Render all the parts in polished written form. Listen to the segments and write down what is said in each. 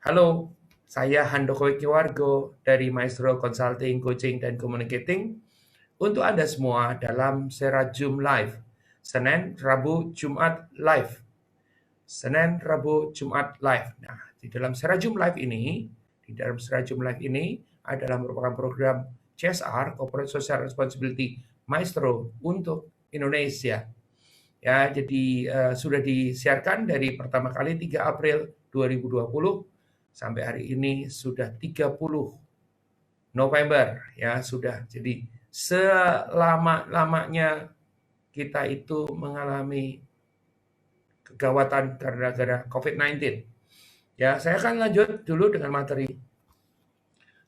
Halo, saya Handoko Kiwargo dari Maestro Consulting, Coaching, dan Communicating untuk Anda semua dalam Serajum Live. Senin, Rabu, Jumat Live. Senin, Rabu, Jumat Live. Nah, di dalam Serajum Live ini adalah merupakan program CSR, Corporate Social Responsibility Maestro untuk Indonesia. Ya, jadi sudah disiarkan dari pertama kali 3 April 2020 sampai hari ini sudah 30 November ya sudah. Jadi selama-lamanya kita itu mengalami kegawatan gara-gara COVID-19. Ya, saya akan lanjut dulu dengan materi.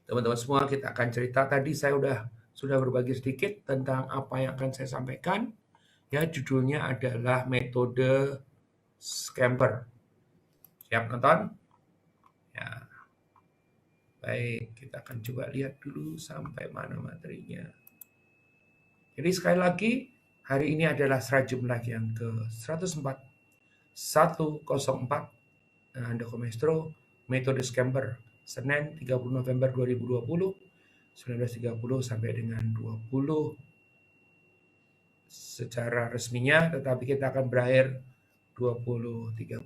Teman-teman semua, kita akan cerita. Tadi saya sudah berbagi sedikit tentang apa yang akan saya sampaikan. Ya, judulnya adalah metode scamper. Siap nonton? Ya, baik. Kita akan coba lihat dulu sampai mana materinya. Jadi sekali lagi, hari ini adalah Serajum Live yang ke-104. 104. Handoko Maestro, metode scamper. Senin 30 November 2020, 19.30 sampai dengan 20 secara resminya, tetapi kita akan berakhir 20.30.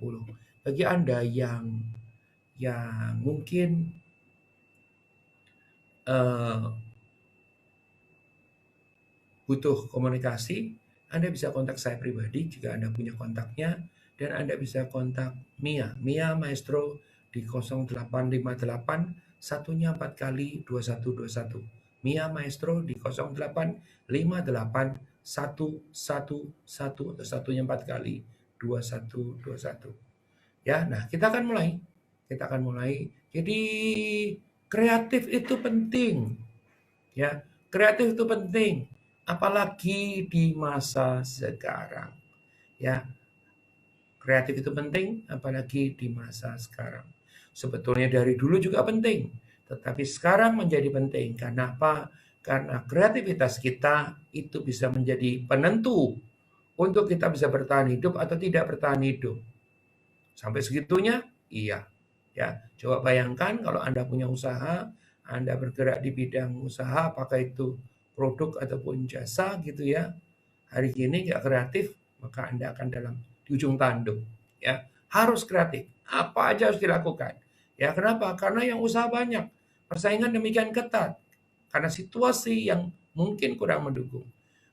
Bagi Anda yang mungkin butuh komunikasi, Anda bisa kontak saya pribadi jika Anda punya kontaknya, dan Anda bisa kontak Mia Maestro di 0858 satunya 4 kali 2121. Mia Maestro di 0858 111 atau satunya 4 kali 2121. Ya, nah kita akan mulai. Jadi kreatif itu penting. Ya, kreatif itu penting, apalagi di masa sekarang. Ya, kreatif itu penting, apalagi di masa sekarang. Sebetulnya dari dulu juga penting, tetapi sekarang menjadi penting. Karena apa? Karena kreativitas kita itu bisa menjadi penentu untuk kita bisa bertahan hidup atau tidak bertahan hidup. Sampai segitunya? Iya. Ya, coba bayangkan kalau Anda punya usaha, Anda bergerak di bidang usaha, apakah itu produk ataupun jasa gitu ya. Hari ini nggak kreatif, maka Anda akan di ujung tanduk. Ya, harus kreatif. Apa aja harus dilakukan. Ya, kenapa? Karena yang usaha banyak. Persaingan demikian ketat. Karena situasi yang mungkin kurang mendukung.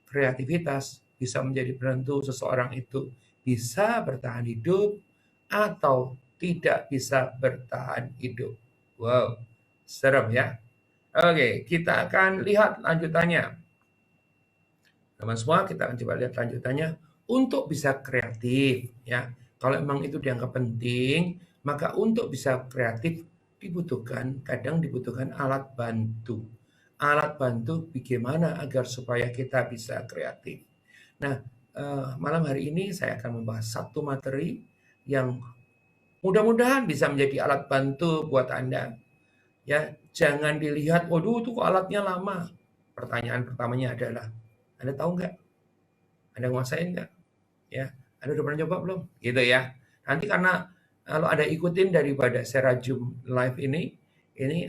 Kreativitas bisa menjadi penentu seseorang itu bisa bertahan hidup atau tidak bisa bertahan hidup. Wow, serem ya. Oke, kita akan lihat lanjutannya. Teman semua, kita akan coba lihat lanjutannya. Untuk bisa kreatif, ya. Kalau memang itu dianggap penting, maka untuk bisa kreatif kadang dibutuhkan alat bantu. Alat bantu bagaimana agar supaya kita bisa kreatif. Nah, malam hari ini saya akan membahas satu materi yang mudah-mudahan bisa menjadi alat bantu buat Anda. Ya, jangan dilihat, waduh itu kok alatnya lama. Pertanyaan pertamanya adalah, Anda tahu nggak? Anda nguasain nggak? Ya, Anda udah pernah coba belum? Gitu ya. Nanti karena kalau Anda ikutin daripada Serajum Live ini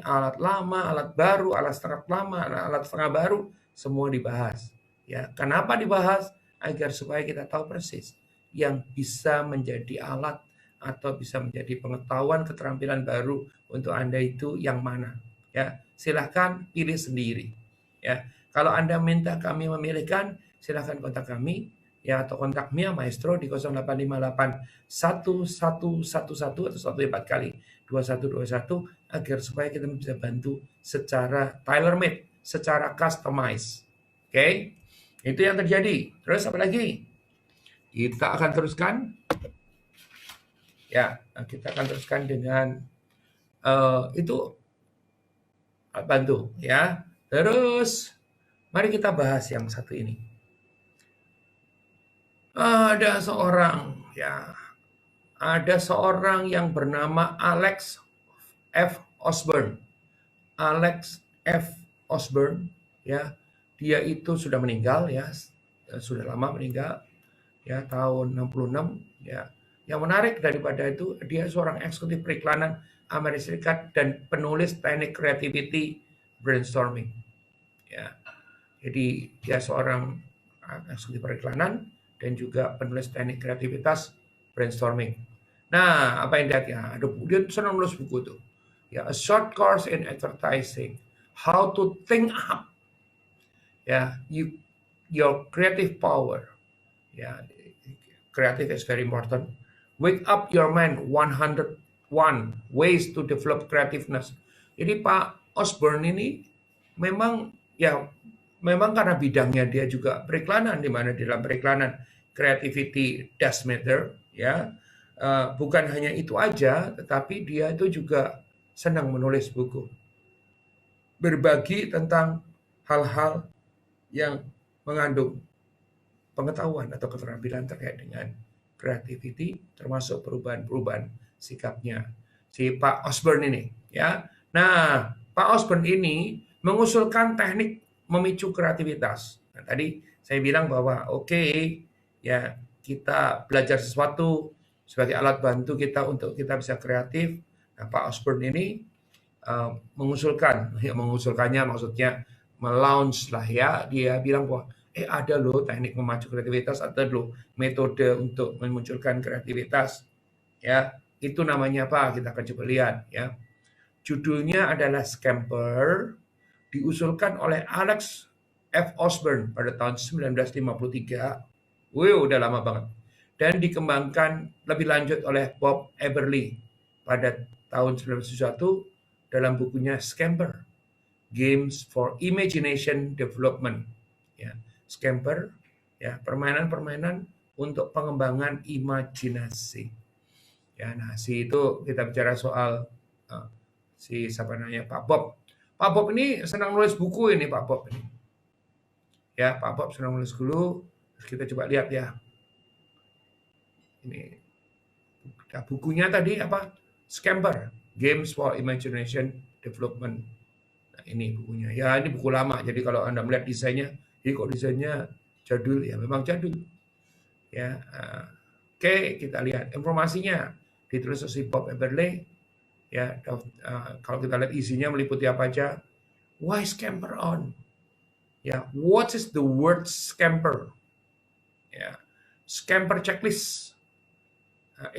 alat lama, alat baru, alat setengah lama, alat setengah baru, semua dibahas. Ya, kenapa dibahas? Agar supaya kita tahu persis yang bisa menjadi alat atau bisa menjadi pengetahuan keterampilan baru untuk Anda itu yang mana. Ya, silahkan pilih sendiri. Ya, kalau Anda minta kami memilihkan, silahkan kontak kami ya atau kontak Mia Maestro di 0858 1111 atau 14 kali 2121 agar supaya kita bisa bantu secara tailor-made, secara customize. Oke? Itu yang terjadi. Terus apa lagi? Kita akan teruskan. Ya, kita akan teruskan dengan itu bantu ya. Terus mari kita bahas yang satu ini. Ada seorang yang bernama Alex F. Osborne. Alex F. Osborne, ya, dia itu sudah meninggal ya, sudah lama meninggal, ya tahun 66, ya. Yang menarik daripada itu, dia seorang eksekutif periklanan Amerika Serikat dan penulis teknik creativity brainstorming. Ya, jadi dia seorang eksekutif periklanan dan juga penulis teknik kreativitas brainstorming. Nah, apa yang dia senang nulis buku tuh. Ya, A Short Course in Advertising, How to Think Up, ya, your creative power. Ya, creative is very important. Wake up your mind, 101 ways to develop creativeness. Jadi Pak Osborne ini memang karena bidangnya dia juga periklanan, di mana di dalam periklanan creativity does matter, ya. Bukan hanya itu aja, tetapi dia itu juga senang menulis buku, berbagi tentang hal-hal yang mengandung pengetahuan atau keterampilan terkait dengan creativity, termasuk perubahan-perubahan sikapnya si Pak Osborne ini, ya. Nah, Pak Osborne ini mengusulkan teknik memicu kreativitas. Nah, tadi saya bilang bahwa oke, ya, kita belajar sesuatu sebagai alat bantu kita untuk kita bisa kreatif. Nah, Pak Osborne ini mengusulkannya maksudnya melaunch lah, ya. Dia bilang bahwa ada loh teknik memacu kreativitas, ada loh metode untuk memunculkan kreativitas, ya. Itu namanya apa? Kita akan coba lihat, ya. Judulnya adalah Scamper, diusulkan oleh Alex F. Osborne pada tahun 1953. Udah lama banget. Dan dikembangkan lebih lanjut oleh Bob Eberly pada tahun 1971 dalam bukunya Scamper, Games for Imagination Development. Ya, Scamper, ya, permainan-permainan untuk pengembangan imajinasi. Ya, nah, itu kita bicara soal siapa namanya, Pak Bob. Pak Bob ini senang nulis buku ini, Pak Bob ini. Ya, Pak Bob senang nulis dulu. Kita coba lihat, ya. Ini bukunya tadi apa? Scamper, Games for Imagination Development. Nah, ini bukunya. Ya, ini buku lama. Jadi kalau Anda melihat desainnya, ini kok desainnya jadul, ya memang jadul. Ya, oke, kita lihat informasinya. Ditulis oleh Bob Eberly. Ya, kalau kita lihat isinya meliputi apa aja. Why scamper on? Ya, what is the word scamper? Ya, scamper checklist.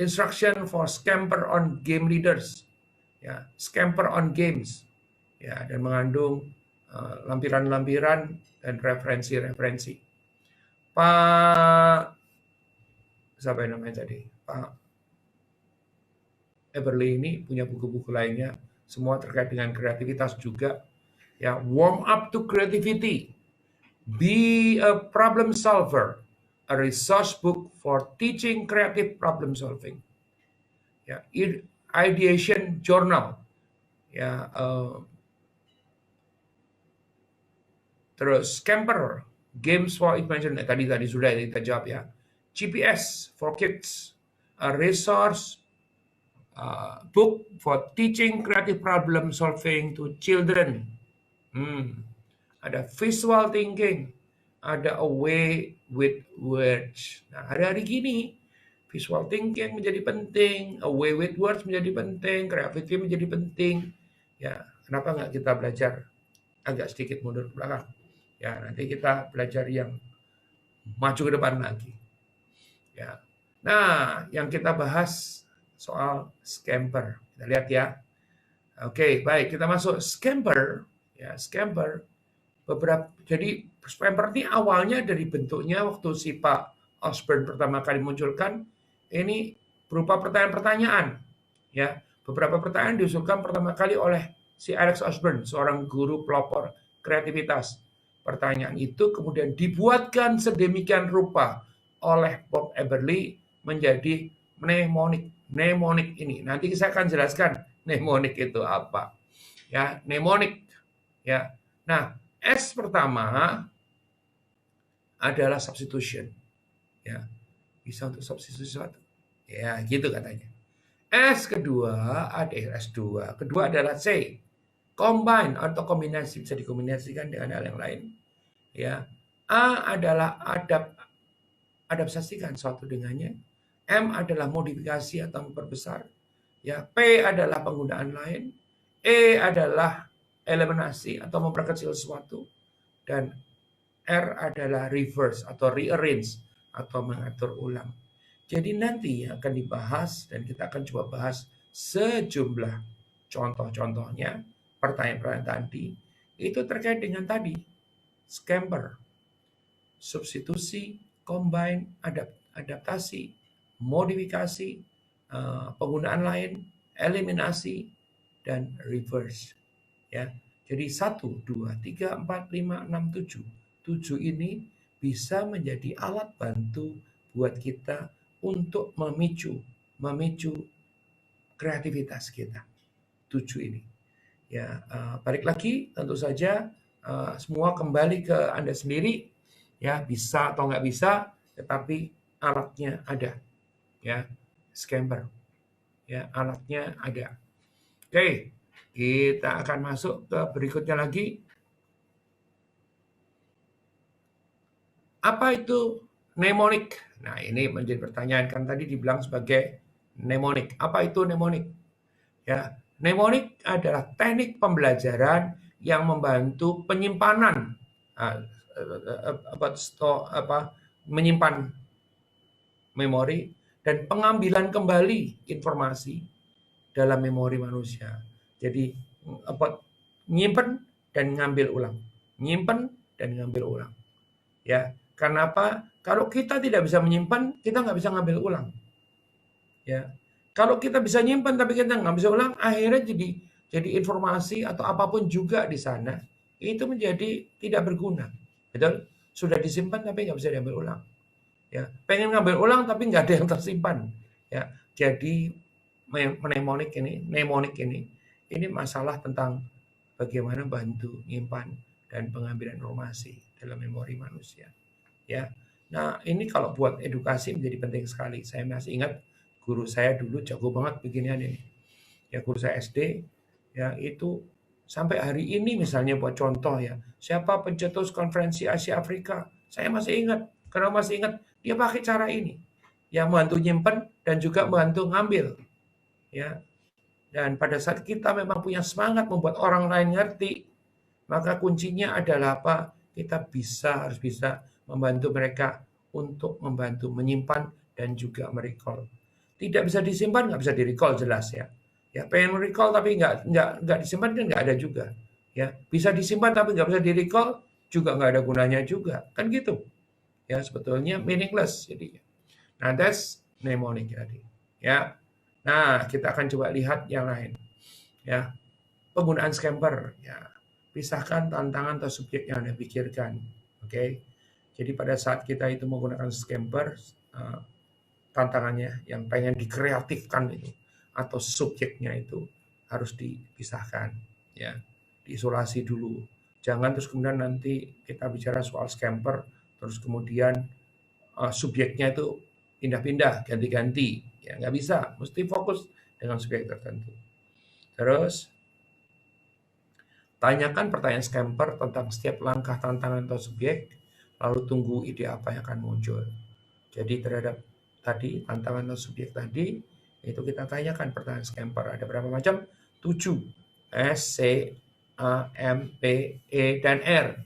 Instruction for scamper on game leaders. Ya, scamper on games. Ya, dan mengandung lampiran-lampiran dan referensi-referensi. Pak siapa yang namanya tadi? Pak Eberly ini punya buku-buku lainnya, semua terkait dengan kreativitas juga. Ya, Warm Up to Creativity, Be a Problem Solver, a resource book for teaching creative problem solving. Ya, Ideation Journal. Ya, terus Scamper, Games for Imagination, tadi sudah kita jawab, ya. GPS for Kids, a resource book for teaching creative problem solving to children. Ada visual thinking, ada a way with words. Nah, hari-hari gini visual thinking menjadi penting, a way with words menjadi penting, creativity menjadi penting. Ya, kenapa nggak kita belajar agak sedikit mundur ke belakang? Ya, nanti kita belajar yang maju ke depan lagi. Ya. Nah, yang kita bahas soal scamper. Kita lihat, ya. Oke, baik, kita masuk scamper. Ya, scamper. Jadi scamper ini awalnya dari bentuknya waktu si Pak Osborne pertama kali munculkan, ini berupa pertanyaan-pertanyaan. Ya, beberapa pertanyaan diusulkan pertama kali oleh si Alex Osborne, seorang guru pelopor kreativitas. Pertanyaan itu kemudian dibuatkan sedemikian rupa oleh Bob Eberly menjadi mnemonic. Mnemonic ini nanti saya akan jelaskan mnemonic itu apa. Ya, mnemonic. Ya. Nah, S pertama adalah substitution. Ya. Bisa untuk substitusi sesuatu. Ya, gitu katanya. S kedua ada S2. Kedua adalah C. Combine atau kombinasi, bisa dikombinasikan dengan hal yang lain. Ya. A adalah adaptasikan suatu dengannya. M adalah modifikasi atau memperbesar. Ya, P adalah penggunaan lain. E adalah eliminasi atau memperkecil sesuatu. Dan R adalah reverse atau rearrange atau mengatur ulang. Jadi nanti akan dibahas dan kita akan coba bahas sejumlah contoh-contohnya, pertanyaan-pertanyaan tadi, itu terkait dengan tadi, scamper, substitusi, combine, adaptasi, modifikasi, penggunaan lain, eliminasi, dan reverse. Ya, jadi 1, 2, 3, 4, 5, 6, 7. 7 ini bisa menjadi alat bantu buat kita untuk memicu kreativitas kita. 7 ini. Ya, balik lagi tentu saja semua kembali ke Anda sendiri. Ya, bisa atau nggak bisa, tetapi alatnya ada. Ya, scamper. Ya, alatnya ada. Oke, kita akan masuk ke berikutnya lagi. Apa itu mnemonic? Nah, ini menjadi pertanyaan, kan tadi dibilang sebagai mnemonic. Apa itu mnemonic? Ya, mnemonic adalah teknik pembelajaran yang membantu penyimpanan menyimpan memori dan pengambilan kembali informasi dalam memori manusia. Jadi nyimpen dan ngambil ulang. Nyimpen dan ngambil ulang. Ya, kenapa? Kalau kita tidak bisa menyimpan, kita nggak bisa ngambil ulang. Ya, kalau kita bisa nyimpan tapi kita nggak bisa ulang, akhirnya jadi informasi atau apapun juga di sana itu menjadi tidak berguna. Betul? Sudah disimpan tapi nggak bisa diambil ulang. Ya, pengen ngambil ulang tapi nggak ada yang tersimpan. Ya, jadi mnemonic ini masalah tentang bagaimana bantu nyimpan dan pengambilan informasi dalam memori manusia. Ya, nah ini kalau buat edukasi menjadi penting sekali. Saya masih ingat guru saya dulu jago banget beginian ini. Ya, guru saya SD, ya itu sampai hari ini misalnya buat contoh ya, siapa pencetus konferensi Asia Afrika, saya masih ingat. Karena masih ingat dia pakai cara ini, yang membantu nyimpen dan juga membantu ngambil. Ya, dan pada saat kita memang punya semangat membuat orang lain ngerti, maka kuncinya adalah apa? Kita harus bisa membantu mereka untuk membantu menyimpan dan juga merecall. Tidak bisa disimpan, nggak bisa direcall jelas ya. Ya, pengen recall tapi nggak disimpan kan nggak ada juga. Ya, bisa disimpan tapi nggak bisa direcall juga nggak ada gunanya juga, kan gitu. Ya, sebetulnya meaningless jadi. Nah, that's mnemonic tadi. Ya. Nah, kita akan coba lihat yang lain. Ya, penggunaan scamper. Ya, pisahkan tantangan atau subjek yang Anda pikirkan. Oke. Jadi pada saat kita itu menggunakan scamper, tantangannya yang pengen dikreatifkan itu atau subjeknya itu harus dipisahkan, ya, diisolasi dulu. Jangan terus kemudian nanti kita bicara soal scamper, terus kemudian subjeknya itu pindah-pindah, ganti-ganti, ya nggak bisa, mesti fokus dengan subjek tertentu. Terus tanyakan pertanyaan scamper tentang setiap langkah tantangan atau subjek, lalu tunggu ide apa yang akan muncul. Jadi terhadap tadi tantangan atau subjek tadi, itu kita tanyakan pertanyaan scamper. Ada berapa macam? 7. S, C, A, M, P, E, dan R.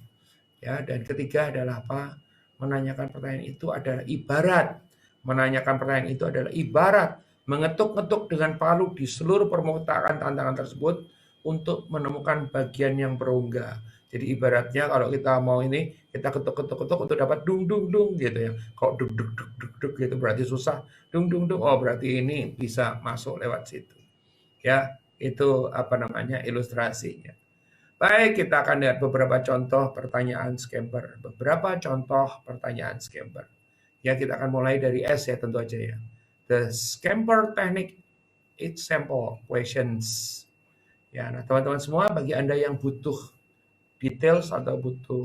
Ya, dan ketiga adalah apa? Menanyakan pertanyaan itu adalah ibarat. Menanyakan pertanyaan itu adalah ibarat mengetuk-ngetuk dengan palu di seluruh permukaan tantangan tersebut untuk menemukan bagian yang berongga. Jadi ibaratnya kalau kita mau ini, kita ketuk-ketuk-ketuk untuk dapat dung-dung-dung gitu ya. Kalau duk-duk-duk-duk gitu berarti susah. Dung-dung-dung, oh berarti ini bisa masuk lewat situ. Ya, itu apa namanya ilustrasinya. Baik, kita akan lihat beberapa contoh pertanyaan scamper. Beberapa contoh pertanyaan scamper. Ya, kita akan mulai dari S ya tentu aja ya. The scamper technique example questions. Ya, nah teman-teman semua, bagi Anda yang butuh details atau butuh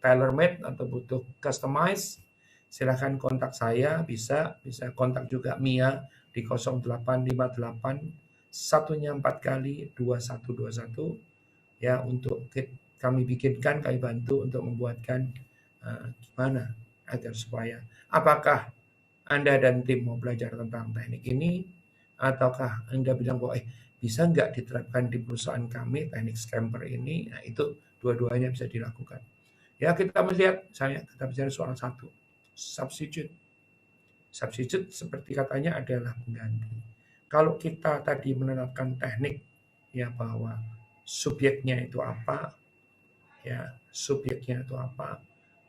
tailor-made atau butuh customize, silahkan kontak saya, bisa kontak juga Mia di 0858 satunya 4 kali 2121 ya, untuk kami bikinkan, kami bantu untuk membuatkan gimana agar supaya apakah Anda dan tim mau belajar tentang teknik ini, ataukah Anda bilang bahwa bisa nggak diterapkan di perusahaan kami teknik scamper ini? Nah, itu dua-duanya bisa dilakukan. Ya, kita melihat, misalnya kita bicara soal satu, substitute. Substitute seperti katanya adalah pengganti. Kalau kita tadi menerapkan teknik ya bahwa subjeknya itu apa, ya subjeknya itu apa,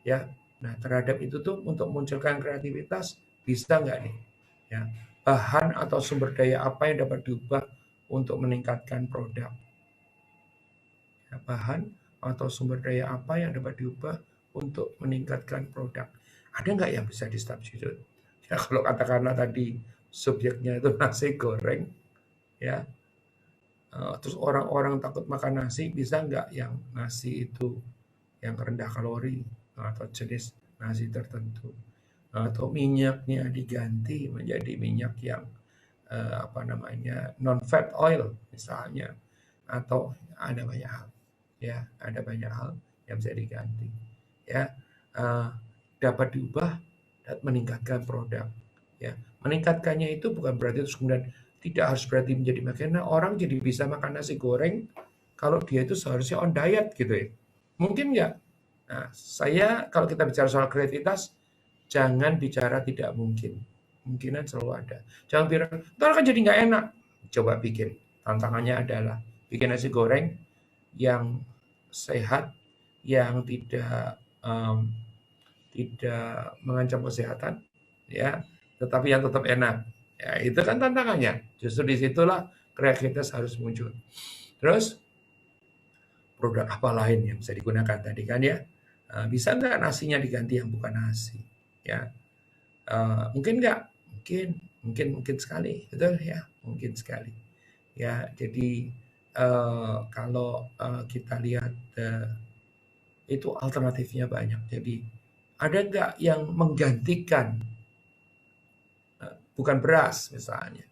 ya. Nah, terhadap itu tuh untuk munculkan kreativitas bisa nggak nih? Ya, bahan atau sumber daya apa yang dapat diubah untuk meningkatkan produk? Ya, bahan atau sumber daya apa yang dapat diubah untuk meningkatkan produk? Ada nggak yang bisa di substitute? Ya, kalau katakanlah tadi subjeknya itu nasi goreng, ya, terus orang-orang takut makan nasi, bisa nggak yang nasi itu yang rendah kalori atau jenis nasi tertentu, atau minyaknya diganti menjadi minyak yang apa namanya non fat oil misalnya, atau ada banyak hal, ya ada banyak hal yang bisa diganti, ya dapat diubah dan meningkatkan produk, ya meningkatkannya itu bukan berarti terus kemudian tidak harus berarti menjadi karena orang jadi bisa makan nasi goreng kalau dia itu seharusnya on diet gitu ya, mungkin nggak. Nah, saya kalau kita bicara soal kreativitas, jangan bicara tidak mungkin. Kemungkinan selalu ada. Jangan bilang, ntar kan jadi nggak enak. Coba bikin. Tantangannya adalah bikin nasi goreng yang sehat, yang tidak mengancam kesehatan, ya, tetapi yang tetap enak. Ya, itu kan tantangannya. Justru disitulah kreativitas harus muncul. Terus produk apa lain yang bisa digunakan tadi kan ya? Bisa nggak nasinya diganti yang bukan nasi? Ya, mungkin nggak? Mungkin sekali, betul ya? Mungkin sekali. Ya, jadi kalau kita lihat itu alternatifnya banyak. Jadi ada nggak yang menggantikan bukan beras misalnya,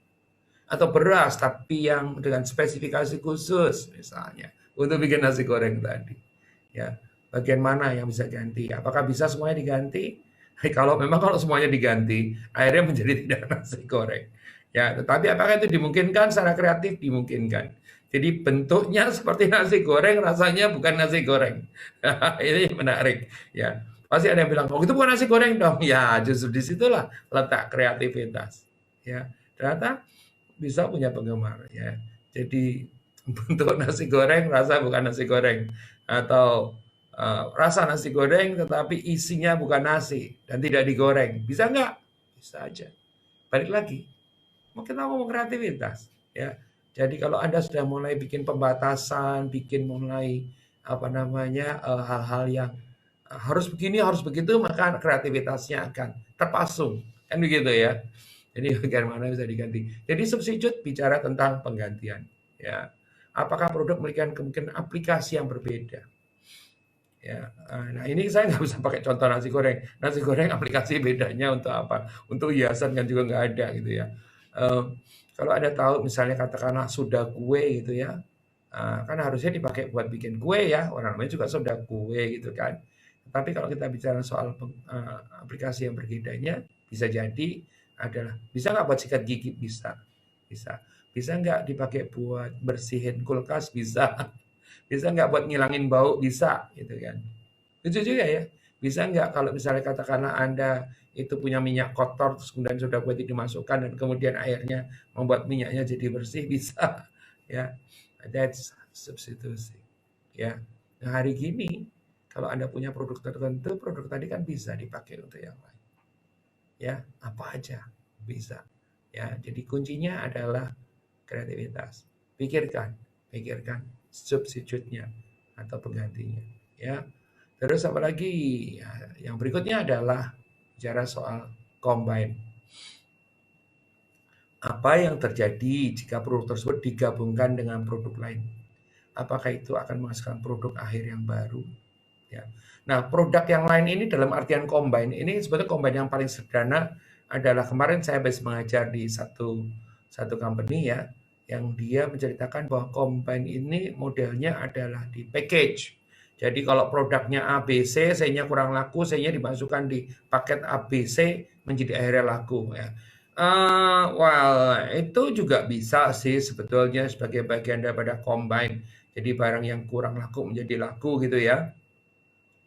atau beras tapi yang dengan spesifikasi khusus misalnya untuk bikin nasi goreng tadi, ya bagian mana yang bisa ganti? Apakah bisa semuanya diganti? Kalau semuanya diganti, akhirnya menjadi tidak nasi goreng. Ya, tetapi apakah itu dimungkinkan secara kreatif? Dimungkinkan. Jadi bentuknya seperti nasi goreng, rasanya bukan nasi goreng. Ini menarik. Ya, pasti ada yang bilang, oh itu bukan nasi goreng dong. Ya, justru disitulah letak kreativitas. Ya, ternyata bisa punya penggemar. Ya, jadi bentuk nasi goreng, rasa bukan nasi goreng, atau rasa nasi goreng tetapi isinya bukan nasi dan tidak digoreng. Bisa nggak? Bisa aja. Balik lagi, kita ngomong kreativitas. Ya. Jadi kalau Anda sudah mulai bikin pembatasan, bikin mulai apa namanya hal-hal yang harus begini, harus begitu, maka kreativitasnya akan terpasung. Kan begitu ya. Jadi bagaimana bisa diganti. Jadi substitute bicara tentang penggantian. Ya. Apakah produk memiliki kemungkinan aplikasi yang berbeda? Ya, nah ini saya nggak bisa pakai contoh nasi goreng. Nasi goreng aplikasi bedanya untuk apa? Untuk hiasan kan juga nggak ada gitu ya. Kalau Anda tahu misalnya katakanlah soda kue gitu ya, kan harusnya dipakai buat bikin kue ya, orang namanya juga soda kue gitu kan. Tapi kalau kita bicara soal aplikasi yang berbedanya, bisa jadi adalah bisa nggak buat sikat gigi? Bisa, bisa. Bisa nggak dipakai buat bersihin kulkas? Bisa. Bisa nggak buat ngilangin bau? Bisa, gitu kan. Lucu juga ya. Bisa nggak kalau misalnya katakanlah Anda itu punya minyak kotor, terus kemudian sudah buat dimasukkan dan kemudian airnya membuat minyaknya jadi bersih? Bisa. Ya, that's substitusi. Ya, nah hari gini kalau Anda punya produk tertentu, produk tadi kan bisa dipakai untuk yang lain. Ya, apa aja bisa. Ya, jadi kuncinya adalah kreativitas. Pikirkan substitute-nya atau penggantinya. Ya, terus apa lagi? Ya, yang berikutnya adalah bicara soal combine. Apa yang terjadi jika produk tersebut digabungkan dengan produk lain? Apakah itu akan menghasilkan produk akhir yang baru? Ya. Nah, produk yang lain ini dalam artian combine, ini sebetulnya combine yang paling sederhana adalah kemarin saya habis mengajar di satu company ya, yang dia menceritakan bahwa combine ini modelnya adalah di package. Jadi kalau produknya ABC, C-nya kurang laku, C-nya dimasukkan di paket ABC, menjadi akhirnya laku ya. Itu juga bisa sih sebetulnya sebagai bagian daripada combine. Jadi barang yang kurang laku menjadi laku gitu ya.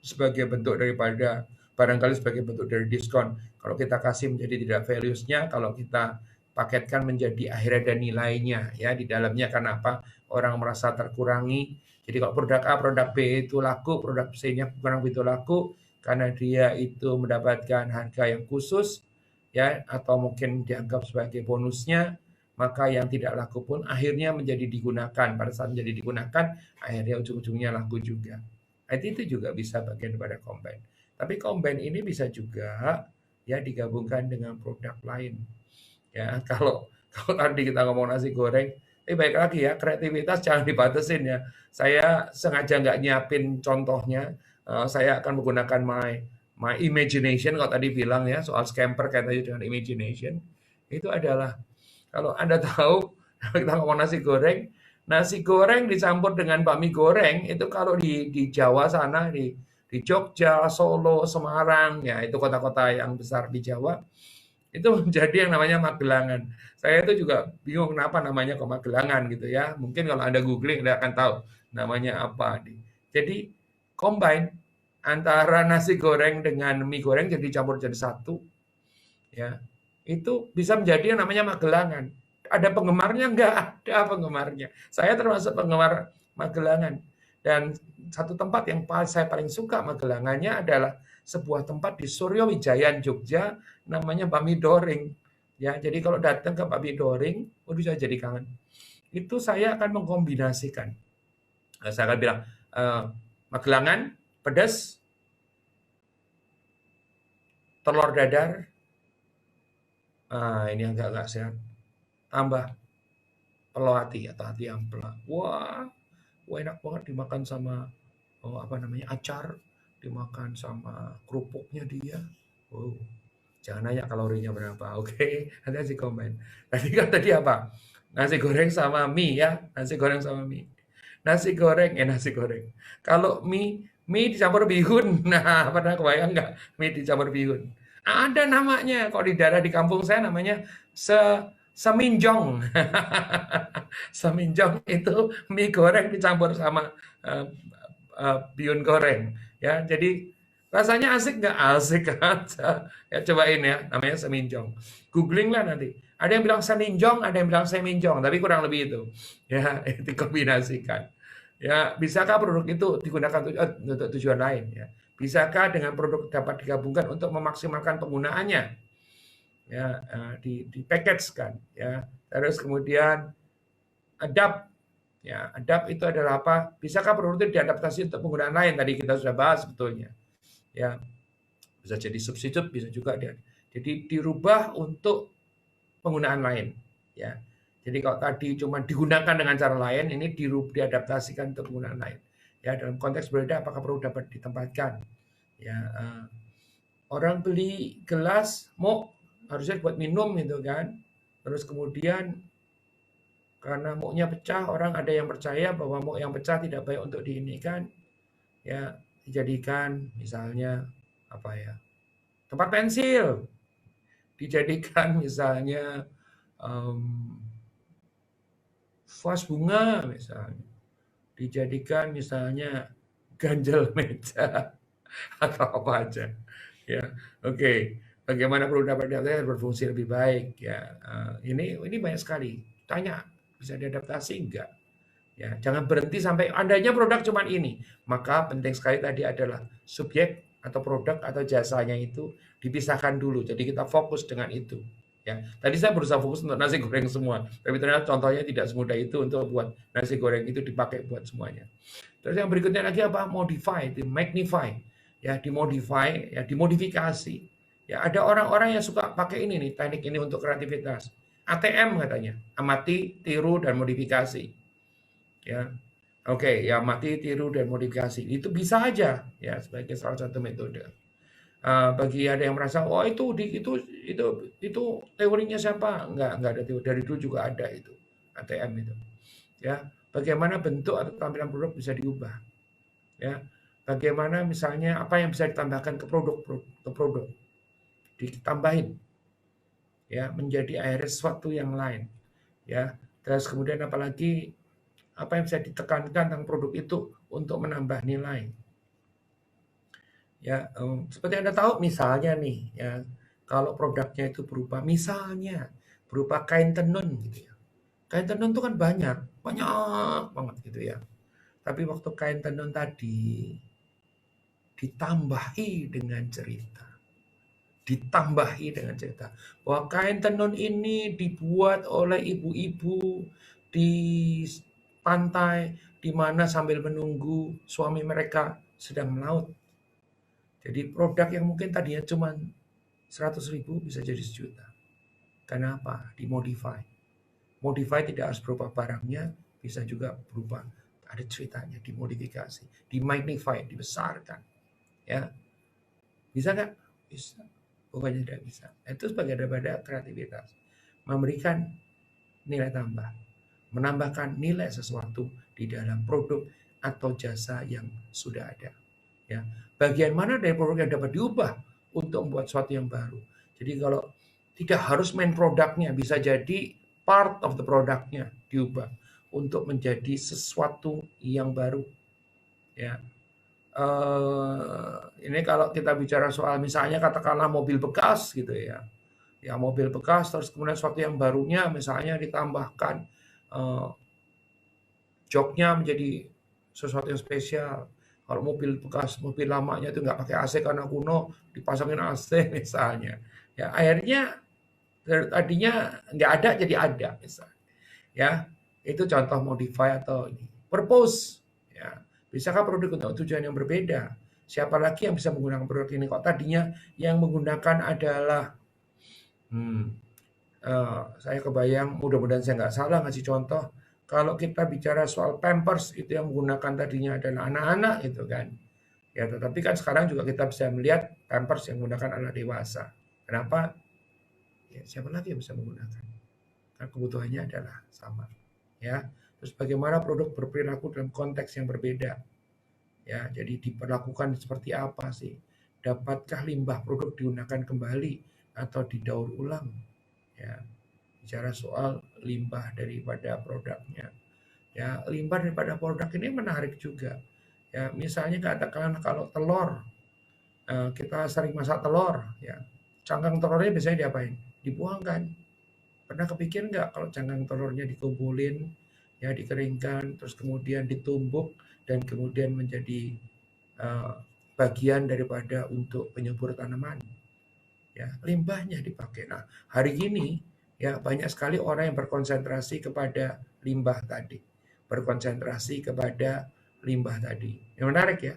Sebagai bentuk daripada barangkali sebagai bentuk dari diskon. Kalau kita kasih menjadi tidak values-nya, kalau kita paketkan menjadi akhirnya ada nilainya ya di dalamnya. Karena apa? Orang merasa terkurangi. Jadi kalau produk A, produk B itu laku, produk C-nya kurang begitu laku karena dia itu mendapatkan harga yang khusus ya atau mungkin dianggap sebagai bonusnya, maka yang tidak laku pun akhirnya menjadi digunakan. Pada saat menjadi digunakan, akhirnya ujung-ujungnya laku juga. Itu juga bisa bagian daripada combine. Tapi combine ini bisa juga ya digabungkan dengan produk lain. Ya, kalau tadi kita ngomong nasi goreng, baik lagi ya, kreativitas jangan dibatasin ya. Saya sengaja nggak nyiapin contohnya. Saya akan menggunakan my imagination kalau tadi bilang ya soal scamper kaitannya dengan imagination. Itu adalah kalau Anda tahu kita ngomong nasi goreng dicampur dengan bakmi goreng itu kalau di Jawa sana di Jogja, Solo, Semarang ya itu kota-kota yang besar di Jawa itu menjadi yang namanya Magelangan. Saya itu juga bingung kenapa namanya kok Magelangan gitu ya. Mungkin kalau Anda googling Anda akan tahu namanya apa. Jadi combine antara nasi goreng dengan mie goreng jadi campur jadi satu ya. Itu bisa menjadi yang namanya Magelangan. Ada penggemarnya? Enggak ada penggemarnya. Saya termasuk penggemar Magelangan. Dan satu tempat yang saya paling suka Magelangannya adalah sebuah tempat di Suryo Wijayan, Jogja, namanya Bakmi Doring. Ya, jadi kalau datang ke Bakmi Doring, bisa jadi kangen. Itu saya akan mengkombinasikan. Saya akan bilang, Magelangan, pedas, telur dadar, ini agak sehat. Tambah pelo hati atau hati ampela. Wah, enak banget dimakan sama acar, dimakan sama kerupuknya dia. Oh, jangan nanya kalorinya berapa. Oke, nanti komen. Tadi apa? Nasi goreng sama mie ya, nasi goreng sama mie. Nasi goreng. Kalau mie dicampur bihun. Nah, pernah kebayang nggak mie dicampur bihun? Ada namanya. Kalau di daerah di kampung saya namanya seminjong. Seminjong itu mie goreng dicampur sama bihun goreng. Ya, jadi rasanya asik nggak? Asik aja. Ya cobain ya, namanya seminjong. Googling lah nanti. Ada yang bilang seninjong, ada yang bilang seminjong, tapi kurang lebih itu. Ya, dikombinasikan. Ya, bisakah produk itu digunakan untuk tujuan lain? Ya, bisakah dengan produk dapat digabungkan untuk memaksimalkan penggunaannya? Ya, di package-kan. Ya, terus kemudian adapt. Ya, adapt itu adalah apa? Bisakah produk itu diadaptasi untuk penggunaan lain? Tadi kita sudah bahas sebetulnya. Ya, bisa jadi substitute, bisa juga jadi dirubah untuk penggunaan lain. Ya, jadi kalau tadi cuma digunakan dengan cara lain, ini diadaptasikan untuk penggunaan lain. Ya, dalam konteks berbeda, apakah perlu dapat ditempatkan? Ya, orang beli gelas muk harusnya buat minum gitu kan. Terus kemudian karena muknya pecah, orang ada yang percaya bahwa muk yang pecah tidak baik untuk diinikan, ya dijadikan misalnya apa ya, tempat pensil, dijadikan misalnya vas bunga misalnya, dijadikan misalnya ganjel meja atau apa aja, ya oke. Bagaimana perlu dapat berfungsi lebih baik ya, ini banyak sekali. Tanya bisa diadaptasi enggak? Ya, jangan berhenti sampai andainya produk cuman ini. Maka penting sekali tadi adalah subjek atau produk atau jasanya itu dipisahkan dulu. Jadi kita fokus dengan itu. Ya, tadi saya berusaha fokus untuk nasi goreng semua, tapi ternyata contohnya tidak semudah itu untuk buat nasi goreng itu dipakai buat semuanya. Terus yang berikutnya lagi apa? Modify, di magnify, ya dimodify, ya dimodifikasi. Ya ada orang-orang yang suka pakai ini nih teknik ini untuk kreativitas. ATM katanya, amati, tiru dan modifikasi. Ya, oke, ya amati, tiru dan modifikasi itu bisa aja ya sebagai salah satu metode. Bagi ada yang merasa oh itu teorinya siapa? Enggak ada teori, dari dulu juga ada itu ATM itu. Ya, bagaimana bentuk atau tampilan produk bisa diubah. Ya, bagaimana misalnya apa yang bisa ditambahkan ke produk. ditambahin, ya, menjadi akhirnya sesuatu yang lain, ya. Terus kemudian apalagi apa yang bisa ditekankan tentang produk itu untuk menambah nilai. Ya, seperti Anda tahu misalnya nih, ya, kalau produknya itu berupa misalnya berupa kain tenun gitu ya. Kain tenun itu kan banyak banget gitu ya. Tapi waktu kain tenun tadi ditambahi dengan cerita. Ditambahi dengan cerita bahwa kain tenun ini dibuat oleh ibu-ibu di pantai di mana sambil menunggu suami mereka sedang melaut. Jadi produk yang mungkin tadinya cuma 100.000 bisa jadi 1 juta. Kenapa? Dimodify. Modify tidak harus berupa barangnya, bisa juga berupa ada ceritanya, dimodifikasi, dimagnify, dibesarkan. Ya, bisa nggak? Bisa. Bukannya tidak bisa. Itu sebagai daripada kreativitas. Memberikan nilai tambah. Menambahkan nilai sesuatu di dalam produk atau jasa yang sudah ada. Ya. Bagian mana dari produk yang dapat diubah untuk membuat sesuatu yang baru. Jadi kalau tidak harus main produknya, bisa jadi part of the produknya diubah untuk menjadi sesuatu yang baru. Ya. Ini kalau kita bicara soal misalnya katakanlah mobil bekas gitu ya. Ya mobil bekas terus kemudian sesuatu yang barunya misalnya ditambahkan joknya menjadi sesuatu yang spesial. Kalau mobil bekas, mobil lamanya itu nggak pakai AC karena kuno, dipasangin AC misalnya. Ya akhirnya tadinya nggak ada jadi ada misalnya. Ya itu contoh modify atau ini. Purpose. Ya bisakah produk untuk tujuan yang berbeda? Siapa lagi yang bisa menggunakan produk ini? Kok tadinya yang menggunakan adalah saya kebayang, mudah-mudahan saya nggak salah ngasih contoh. Kalau kita bicara soal Pampers itu yang menggunakan tadinya adalah anak-anak itu kan. Ya, tetapi kan sekarang juga kita bisa melihat Pampers yang menggunakan anak dewasa. Kenapa? Ya, siapa lagi yang bisa menggunakan? Karena kebutuhannya adalah sama. Ya. Terus bagaimana produk berperilaku dalam konteks yang berbeda? Ya, jadi diperlakukan seperti apa sih? Dapatkah limbah produk digunakan kembali atau didaur ulang? Ya, bicara soal limbah daripada produknya. Ya, limbah daripada produk ini menarik juga. Ya, misalnya katakan kalau telur, kita sering masak telur, ya, cangkang telurnya biasanya diapain? Dibuangkan. Pernah kepikir nggak kalau cangkang telurnya dikumpulin, ya dikeringkan, terus kemudian ditumbuk dan kemudian menjadi bagian daripada untuk penyubur tanaman. Ya, limbahnya dipakai. Nah, hari ini ya banyak sekali orang yang berkonsentrasi kepada limbah tadi. Berkonsentrasi kepada limbah tadi. Yang menarik ya.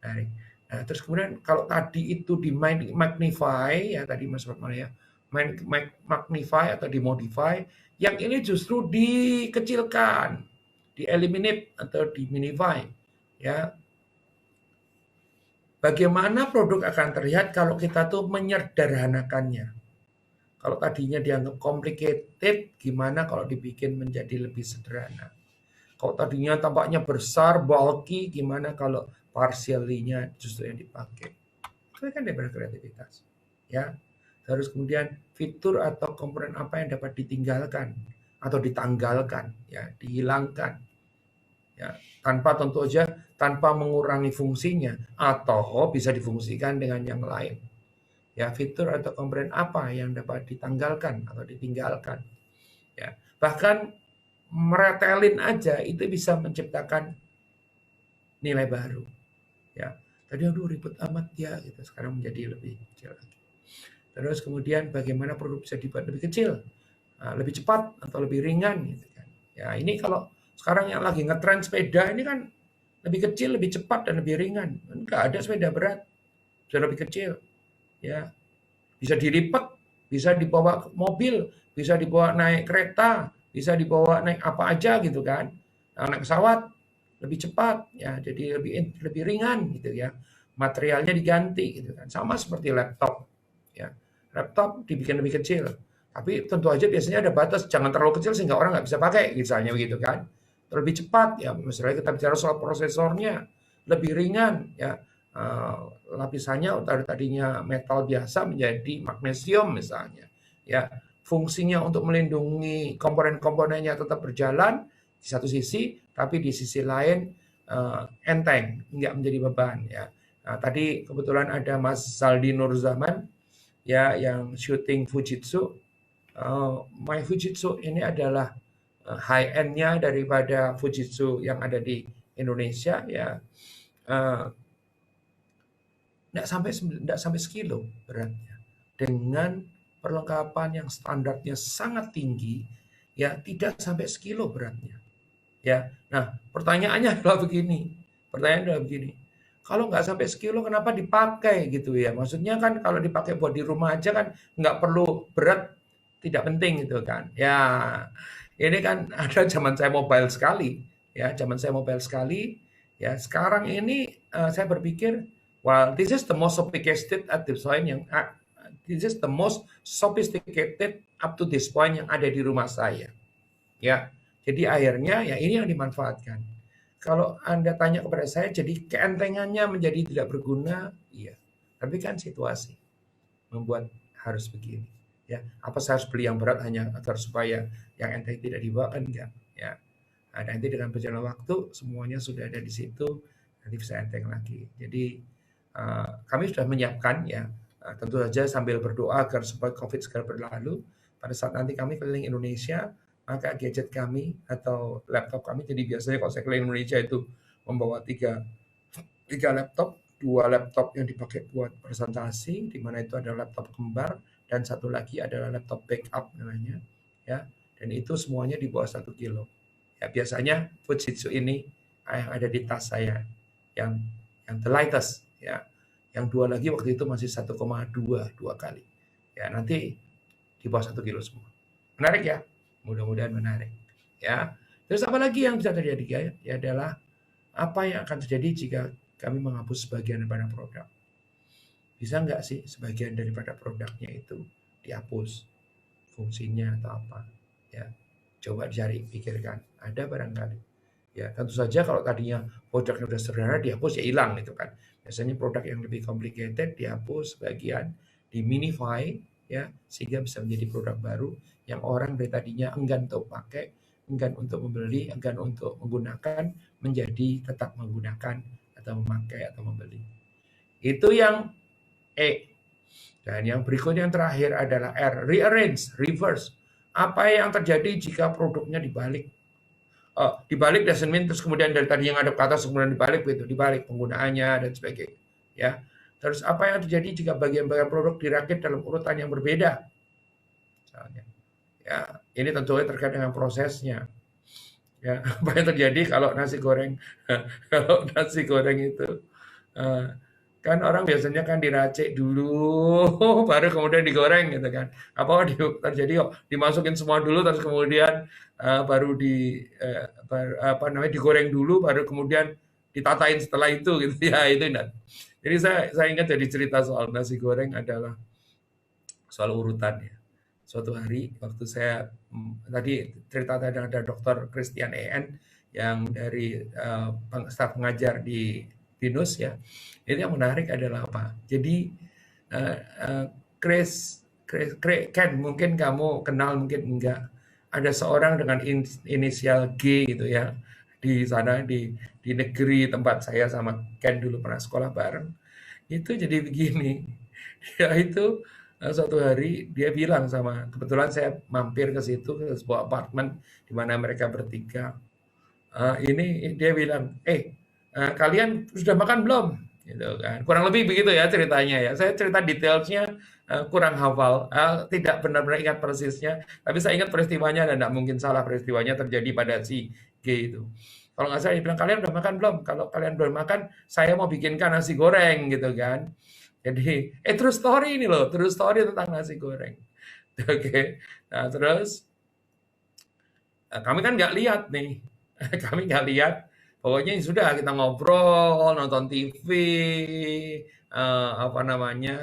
Menarik. Nah, terus kemudian kalau tadi itu di magnify ya tadi Mas Fatma ya. Magnify atau dimodify, yang ini justru dikecilkan, di-eliminate atau di-minify ya. Bagaimana produk akan terlihat kalau kita tuh menyederhanakannya? Kalau tadinya dianggap complicated, gimana kalau dibikin menjadi lebih sederhana? Kalau tadinya tampaknya besar, bulky, gimana kalau partially-nya justru yang dipakai? Itu kan daripada kreativitas. Ya. Terus kemudian fitur atau komponen apa yang dapat ditinggalkan atau ditanggalkan, ya, dihilangkan. Ya, tentu saja tanpa mengurangi fungsinya atau bisa difungsikan dengan yang lain. Ya, fitur atau komponen apa yang dapat ditanggalkan atau ditinggalkan. Ya, bahkan meretelin aja itu bisa menciptakan nilai baru. Ya, tadi aduh ribet amat ya, gitu. Sekarang menjadi lebih kecil lagi. Terus kemudian bagaimana produk bisa dibuat lebih kecil, lebih cepat atau lebih ringan, gitu kan. Ya, ini kalau sekarang yang lagi ngetren sepeda ini kan lebih kecil, lebih cepat dan lebih ringan. Enggak ada sepeda berat, sudah lebih kecil. Ya, bisa dilipat, bisa dibawa mobil, bisa dibawa naik kereta, bisa dibawa naik apa aja gitu kan. Naik pesawat lebih cepat ya, jadi lebih ringan gitu ya. Materialnya diganti gitu kan. Sama seperti laptop ya. Laptop dibikin lebih kecil. Tapi tentu aja biasanya ada batas, jangan terlalu kecil sehingga orang nggak bisa pakai misalnya begitu kan. Lebih cepat ya, misalnya kita bicara soal prosesornya lebih ringan ya, lapisannya tadinya metal biasa menjadi magnesium misalnya. Ya, fungsinya untuk melindungi komponen-komponennya tetap berjalan di satu sisi, tapi di sisi lain enteng, nggak menjadi beban ya. Nah, tadi kebetulan ada Mas Saldi Nurzaman ya yang syuting Fujitsu. My Fujitsu ini adalah high end-nya daripada Fujitsu yang ada di Indonesia ya. Nggak sampai sekilo beratnya. Dengan perlengkapan yang standarnya sangat tinggi, ya tidak sampai sekilo beratnya. Ya, nah pertanyaannya adalah begini. Kalau nggak sampai sekilo, kenapa dipakai gitu ya? Maksudnya kan kalau dipakai buat di rumah aja kan nggak perlu berat, tidak penting gitu kan. Ya, ini kan ada zaman saya mobile sekali. Ya, zaman saya mobile sekali. Ya, sekarang ini saya berpikir, well, this is the most sophisticated at this point this is the most sophisticated up to this point yang ada di rumah saya. Ya, jadi akhirnya ya ini yang dimanfaatkan. Kalau Anda tanya kepada saya, jadi keentengannya menjadi tidak berguna, iya. Tapi kan situasi membuat harus begini. Ya, apa saya harus beli yang berat hanya agar supaya yang enteng tidak dibawa kan enggak? Ya, nah, nanti dengan berjalan waktu semuanya sudah ada di situ, nanti bisa enteng lagi. Jadi kami sudah menyiapkan ya, tentu saja sambil berdoa agar supaya COVID segera berlalu. Pada saat nanti kami keliling Indonesia, maka gadget kami atau laptop kami, jadi biasanya kalau saya keliling Indonesia itu membawa tiga laptop, 2 laptop yang dipakai buat presentasi, di mana itu ada laptop kembar, dan satu lagi adalah laptop backup namanya, ya. Dan itu semuanya di bawah 1 kilo. Ya, biasanya Fujitsu ini yang ada di tas saya, yang the lightest, ya. Yang 2 lagi waktu itu masih 1,2 kali. Ya, nanti di bawah 1 kilo semua. Menarik ya? Mudah-mudahan menarik. Ya. Terus apa lagi yang bisa terjadi ya? Ya adalah apa yang akan terjadi jika kami menghapus sebagian daripada produk. Bisa nggak sih sebagian daripada produknya itu dihapus? Fungsinya atau apa? Ya, coba dicari, pikirkan. Ada barangkali. Ya, tentu saja kalau tadinya produknya sudah sederhana dihapus ya hilang gitu kan. Biasanya produk yang lebih complicated dihapus sebagian, diminify ya sehingga bisa menjadi produk baru yang orang dari tadinya enggan untuk pakai, enggan untuk membeli, enggan untuk menggunakan, menjadi tetap menggunakan atau memakai atau membeli. Itu yang E. Dan yang berikutnya yang terakhir adalah R, rearrange, reverse. Apa yang terjadi jika produknya dibalik? Dibalik doesn't mean terus kemudian dari tadi yang ada ke atas kemudian dibalik begitu, dibalik penggunaannya dan sebagainya. Ya. Terus apa yang terjadi jika bagian-bagian produk dirakit dalam urutan yang berbeda? Misalnya. Ya, ini tentunya terkait dengan prosesnya. Ya, apa yang terjadi kalau nasi goreng itu kan orang biasanya kan diracik dulu baru kemudian digoreng gitu kan. Apa terjadi dimasukin semua dulu terus kemudian baru digoreng dulu baru kemudian ditatain setelah itu gitu ya itu enggak. Jadi saya ingat jadi cerita soal nasi goreng adalah soal urutan ya. Suatu hari waktu saya tadi cerita tadi ada Dr. Christian EN yang dari staf pengajar di Binus ya. Itu yang menarik adalah apa? Jadi Ken mungkin kamu kenal mungkin enggak. Ada seorang dengan inisial G gitu ya di sana di negeri tempat saya sama Ken dulu pernah sekolah bareng. Itu jadi begini. Dia itu suatu hari dia bilang kebetulan saya mampir ke situ ke sebuah apartemen di mana mereka bertiga. Ini dia bilang, kalian sudah makan belum? Gitu kan. Kurang lebih begitu ya ceritanya ya. Saya cerita detailsnya kurang hafal, tidak benar-benar ingat persisnya, tapi saya ingat peristiwanya dan tidak mungkin salah peristiwanya terjadi pada si G itu. Kalau nggak salah dia bilang, kalian udah makan belum? Kalau kalian belum makan, saya mau bikinkan nasi goreng gitu kan. Jadi, true story ini loh, true story tentang nasi goreng. Oke, nah terus kami kan nggak lihat nih, kami nggak lihat. Pokoknya sudah kita ngobrol, nonton TV,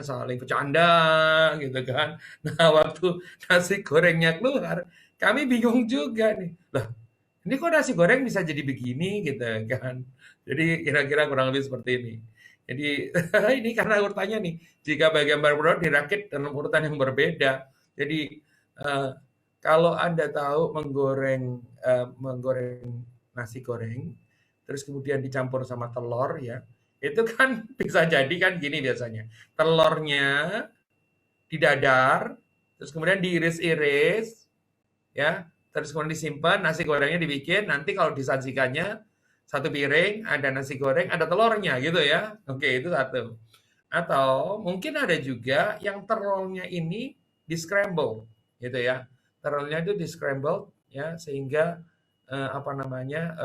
saling bercanda gitu kan. Nah waktu nasi gorengnya keluar, kami bingung juga nih. Lah, ini kok nasi goreng bisa jadi begini gitu kan. Jadi kira-kira kurang lebih seperti ini. Jadi ini karena urutannya nih, jika bagian produk dirakit dalam urutan yang berbeda. Jadi kalau Anda tahu menggoreng nasi goreng, terus kemudian dicampur sama telur ya, itu kan bisa jadi kan gini biasanya. Telurnya didadar, terus kemudian diiris-iris, ya, terus kemudian disimpan, nasi gorengnya dibikin, nanti kalau disajikannya satu piring, ada nasi goreng, ada telurnya gitu ya. Oke, itu satu. Atau mungkin ada juga yang telurnya ini di scramble gitu ya. Telurnya itu di scramble ya sehingga apa namanya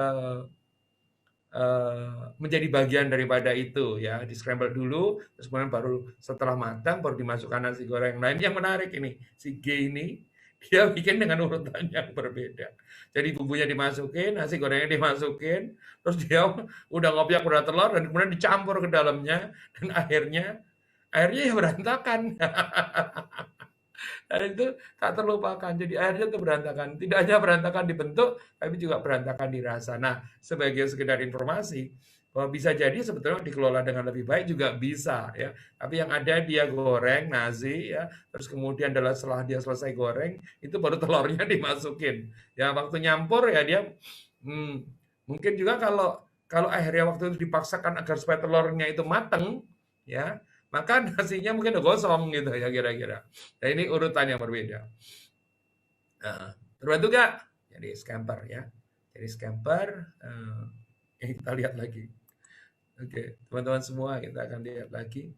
menjadi bagian daripada itu ya, di scramble dulu, terus kemudian baru setelah matang baru dimasukkan nasi goreng. Nah ini yang menarik ini, si G ini dia bikin dengan urutan yang berbeda. Jadi bumbunya dimasukin, nasi gorengnya dimasukin, terus dia udah ngopiak udah telur dan kemudian dicampur ke dalamnya dan akhirnya ya berantakan. Dan itu tak terlupakan. Jadi akhirnya itu berantakan. Tidak hanya berantakan di bentuk, tapi juga berantakan di rasa. Nah, sebagai sekedar informasi, bahwa bisa jadi sebetulnya dikelola dengan lebih baik juga bisa ya. Tapi yang ada dia goreng nasi ya, terus kemudian setelah dia selesai goreng, itu baru telurnya dimasukin. Ya waktu nyampur ya dia mungkin juga kalau kalau akhirnya waktu itu dipaksakan agar supaya telurnya itu mateng ya, maka nasinya mungkin udah gosong gitu ya kira-kira. Nah ini urutan yang berbeda. Terbantu gak? Jadi scamper ya. Jadi scamper, ini kita lihat lagi. Oke, teman-teman semua kita akan lihat lagi.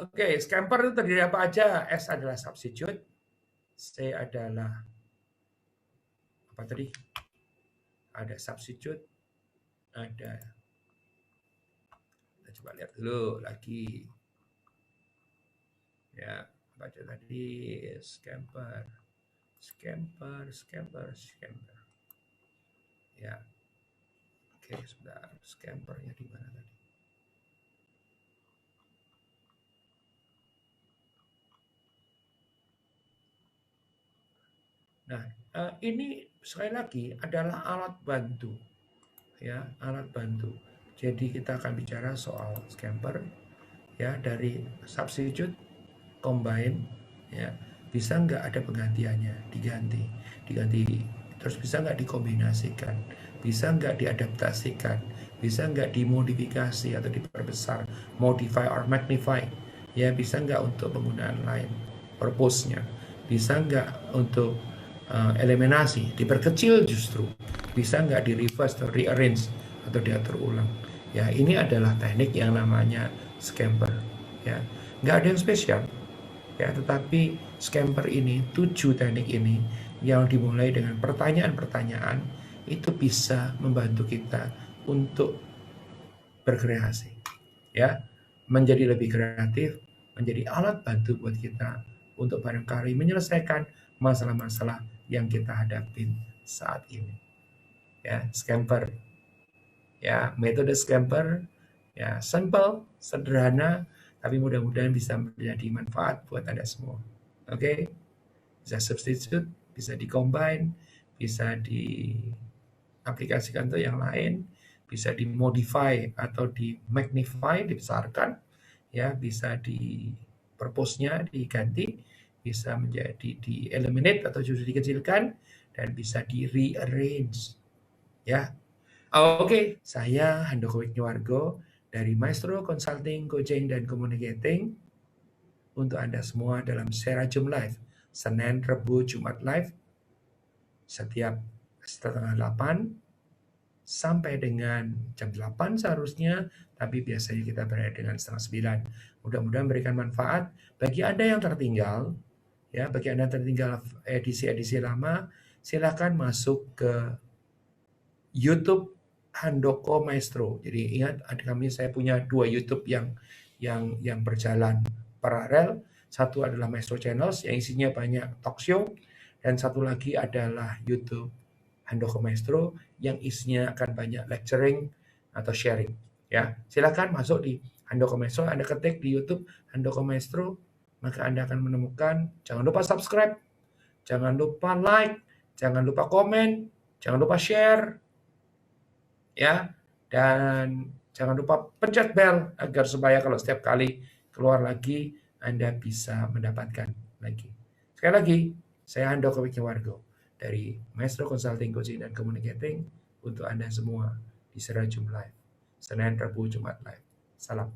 Oke, scamper itu terdiri apa aja? S adalah substitute, C adalah apa tadi? Ada substitute, ada kita coba lihat dulu lagi. Ya, baca tadi scamper. Ya. Oke, sebentar. Scampernya di mana tadi? Nah, ini sekali lagi adalah alat bantu. Ya, alat bantu. Jadi kita akan bicara soal scamper ya, dari substitute, combine ya. Bisa nggak ada penggantiannya, diganti, terus bisa nggak dikombinasikan, bisa nggak diadaptasikan, bisa nggak dimodifikasi atau diperbesar, modify or magnify ya, bisa nggak untuk penggunaan lain, purpose-nya, bisa nggak untuk eliminasi, diperkecil justru, bisa nggak di reverse atau rearrange atau diatur ulang ya. Ini adalah teknik yang namanya scamper ya, nggak ada yang spesial ya, tetapi scamper ini, 7 teknik ini yang dimulai dengan pertanyaan-pertanyaan itu bisa membantu kita untuk berkreasi ya, menjadi lebih kreatif, menjadi alat bantu buat kita untuk barangkali menyelesaikan masalah-masalah yang kita hadapin saat ini ya. Scamper ya, metode scamper ya, simple, sederhana, tapi mudah-mudahan bisa menjadi manfaat buat Anda semua. Oke, bisa substitute, bisa di-combine, bisa diaplikasikan untuk yang lain, bisa dimodify atau di-magnify, dibesarkan, ya, bisa di purpose-nya diganti, bisa menjadi di-eliminate atau justru dikecilkan, dan bisa di-rearrange. Ya, oke, saya Handoko Wigniwargo dari Maestro Consulting, Coaching, dan Communicating untuk Anda semua dalam Serajum Live, Senin, Rabu, Jumat Live, setiap setengah 8 sampai dengan jam 8 seharusnya, tapi biasanya kita berada dengan setengah 9. Mudah-mudahan memberikan manfaat bagi Anda yang tertinggal, ya, bagi Anda yang tertinggal edisi-edisi lama, silakan masuk ke YouTube Handoko Maestro. Jadi ingat, saya punya 2 YouTube yang berjalan paralel. Satu adalah Maestro Channels yang isinya banyak talk show, dan satu lagi adalah YouTube Handoko Maestro yang isinya akan banyak lecturing atau sharing. Ya, silakan masuk di Handoko Maestro. Anda ketik di YouTube Handoko Maestro, maka Anda akan menemukan. Jangan lupa subscribe, jangan lupa like, jangan lupa komen, jangan lupa share. Ya, dan Jangan lupa pencet bel agar supaya kalau setiap kali keluar lagi, Anda bisa mendapatkan lagi. Sekali lagi, saya Handoko Wikiwargo dari Maestro Consulting, Coaching, dan Communicating untuk Anda semua di Serajum Live. Senin, Rabu, Jumat Live. Salam.